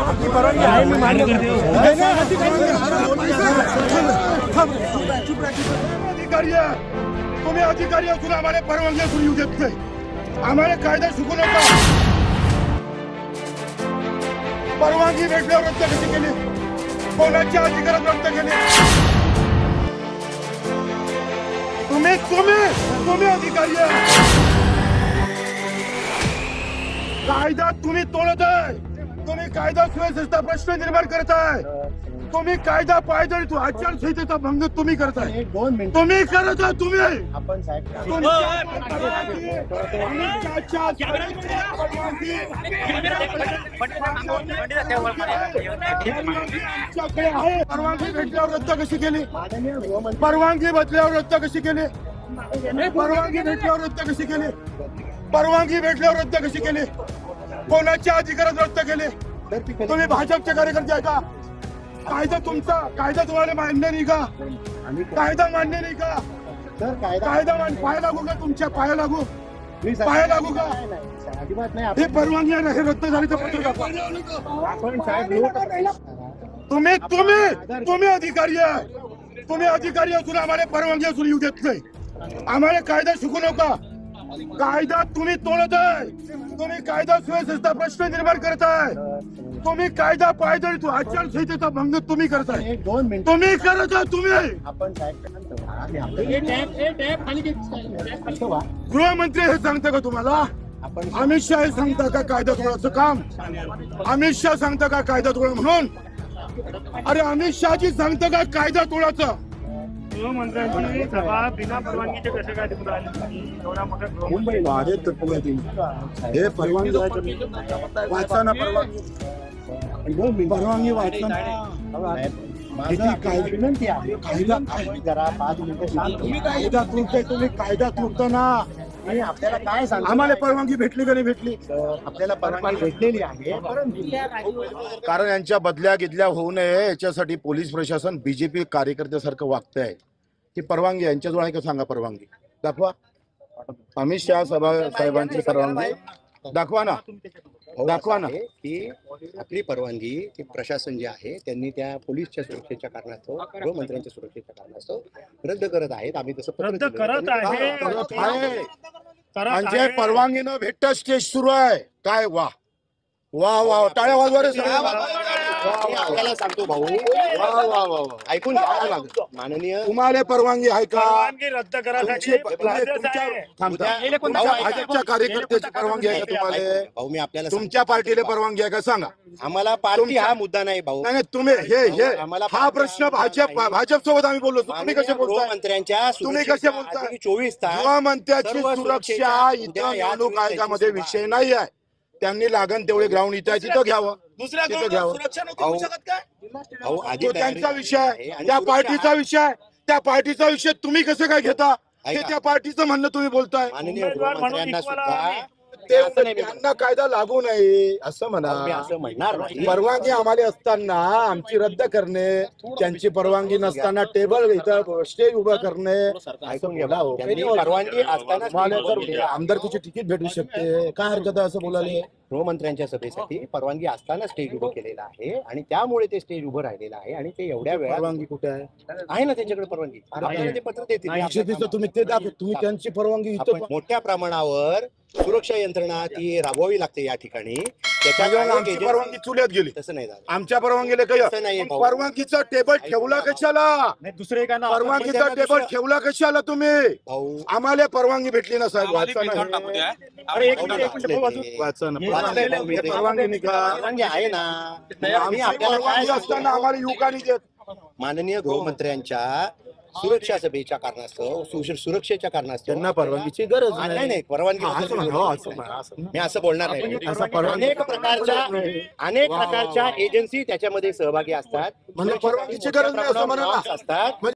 आपकी परवानगी आहे, मी मान्य करते। अधिकारी आहे, तुम्ही अधिकारी असून आम्हाला परवानगी असून येऊ देत नाही। आम्हाला कायदा शिकू नका। परवानगी भेटल्यावर रद्द कशी केली? कोणाच्या अधिकारात रद्द केली? तुम्ही अधिकारी आहे। कायदा तुम्ही तोडताय, तुम्ही कायदा सुव्यवस्थेचा प्रश्न निर्माण करताय, तुम्ही कायदा पायदळी आचारसंहितेचा भंग तुम्ही करताय, तुम्ही करत आहे। तुम्ही आपण साहेब परवानगी भेटल्यावर रद्द कशी केली? परवानगी बदल्यावर रद्द कशी केली? परवानगी भेटल्यावर रद्द कशी केली? परवानगी भेटल्यावर रद्द कशी केली? कोणाच्या अधिकारात रद्द केले? तुम्ही भाजपचे कार्यकर्ते आहे का? कायदा तुमचा, कायदा तुम्हाला मान्य नाही का? कायदा मान्य नाही का? कायदा पाया लागू का? तुमच्या पाया लागू का? अजिबात नाही। हे परवानगी आहे ना, हे रद्द झाली तर पत्र दाखवा। आपण साहेब तुम्ही अधिकारी आहे, तुम्ही अधिकारी असून आम्हाला परवानगी असून येऊ देत नाही। आम्हाला कायदा शिकू नका। कायदा तुम्ही तोडताय, तुम्ही कायदा सुव्यवस्थेचा प्रश्न निर्माण करताय, तुम्ही कायदा पायदळी आचारसंहितेचा भंग तुम्ही करताय, तुम्ही करत आहे। तुम्ही आपण साहेब गृहमंत्री हे सांगता का तुम्हाला? अमित शाह हे सांगता का कायदा तोडायचं काम? अमित शाह सांगता का कायदा तोडा म्हणून? अरे अमित शहाजी सांगता का कायदा तोडायचं? गृहमंत्र्यांची सभा बिना परवानगीचे कसे काय तिकडे आले? एवढा मोठा मुंबई हे परवानगी वाचा ना, परवानगी वाचा ना। विनंती आहे, जरा 5 मिनिटं शांत। तुम्ही कायदा तोडता ना। आणि आपल्याला काय सांग, आम्हाला परवानगी भेटली का नाही भेटली? आपल्याला परवानगी भेटलेली आहे, परंतु कारण यांच्या बदल्या गिदल्या होऊ नये याच्यासाठी पोलीस प्रशासन बीजेपी कार्यकर्त्यासारखं वागत आहे। ती परवानगी यांच्याजवळ आहे का सांगा? परवानगी दाखवा। अमित शाह साहेबांची परवानगी दाखवा ना, दाखवा ना। की आपली परवानगी ती प्रशासन जे आहे त्यांनी त्या पोलीसच्या सुरक्षेच्या कारणास्तव, गृहमंत्र्यांच्या सुरक्षेच्या कारणास्तव रद्द करत आहेत। आम्ही तसं रद्द करत आहे। म्हणजे परवानगी न भेटता स्टेज सुरू आहे काय? वा वा वा, टाळ्या वाजवा रे सगळे। आपल्याला सांगतो भाऊ, वा वा वा, ऐकून घ्या माननीय। तुम्हाला परवानगी आहे का? परवानगी रद्द करायसाठी भाजपच्या कार्यकर्त्याची परवानगी आहे का तुम्हाला? भाऊ मी आपल्याला तुमच्या पार्टीला परवानगी आहे का सांगा? आम्हाला पार्टी हा मुद्दा नाही भाऊ। नाही तुम्ही हे हा प्रश्न भाजप सोबत आम्ही बोललो, तुम्ही कसे बोलताय? गृहमंत्र्यांच्या तुम्ही कसे बोलताय? 24 तास गृहमंत्र्याची सुरक्षा इथं निवडणूक आयोगामध्ये विषय नाही आहे। त्यांनी लागण तेवढे ग्राउंड इथं आहे तिथं घ्यावं, तिथं घ्यावं। तो त्यांचा विषय आहे, त्या पार्टीचा विषय आहे, त्या पार्टीचा विषय तुम्ही कसं काय घेता? हे त्या पार्टीचं म्हणणं तुम्ही बोलताय। माननीय गृहमंत्र्यांना सुद्धा त्यांना कायदा लागू नये असं म्हणा, असं म्हणणार नाही। परवानगी आम्हाला असताना आमची रद्द करणे, त्यांची परवानगी नसताना टेबल इथं स्टेज उभं करणे, ऐकून घ्या भाऊ, त्यांनी परवानगी असताना आमदारकीची तिकीट भेटू शकते, काय हरकत आहे असं बोलायला? गृहमंत्र्यांच्या सभेसाठी परवानगी असताना स्टेज उभं केलेलं आहे आणि त्यामुळे ते स्टेज उभं राहिलेलं आहे। आणि ते एवढ्या वेळा परवानगी कुठे आहे? आहे ना त्यांच्याकडे परवानगी, आपल्याला ते पत्र देतील। तुम्ही ते दाखवा, तुम्ही त्यांची परवानगी इथं मोठ्या प्रमाणावर सुरक्षा यंत्रणा ती राबवावी लागते या ठिकाणी। आमची परवानगी चुल्यात गेली, तसं नाही झालं। आमच्या परवानगीला काही परवानगीचा टेबल ठेवला कशाला? दुसरे का ना, परवानगीचा टेबल ठेवला कशाला तुम्ही? भाऊ आम्हाला परवानगी भेटली ना साहेब, वाचा ना, वाचा ना। परवानगी नाही का? परवानगी आहे ना, आम्ही आपल्याला परवानगी असताना आम्हाला युवकांनी देत। माननीय गृहमंत्र्यांच्या सुरक्षा सभेच्या कारणास्तव, सुरक्षेच्या कारणास्तव त्यांना परवानगीची गरज नाही परवानगी मी असं बोलणार नाही। अनेक प्रकारच्या एजन्सी त्याच्यामध्ये सहभागी असतात, म्हणजे परवानगीची गरज नाही असं म्हणा असतात।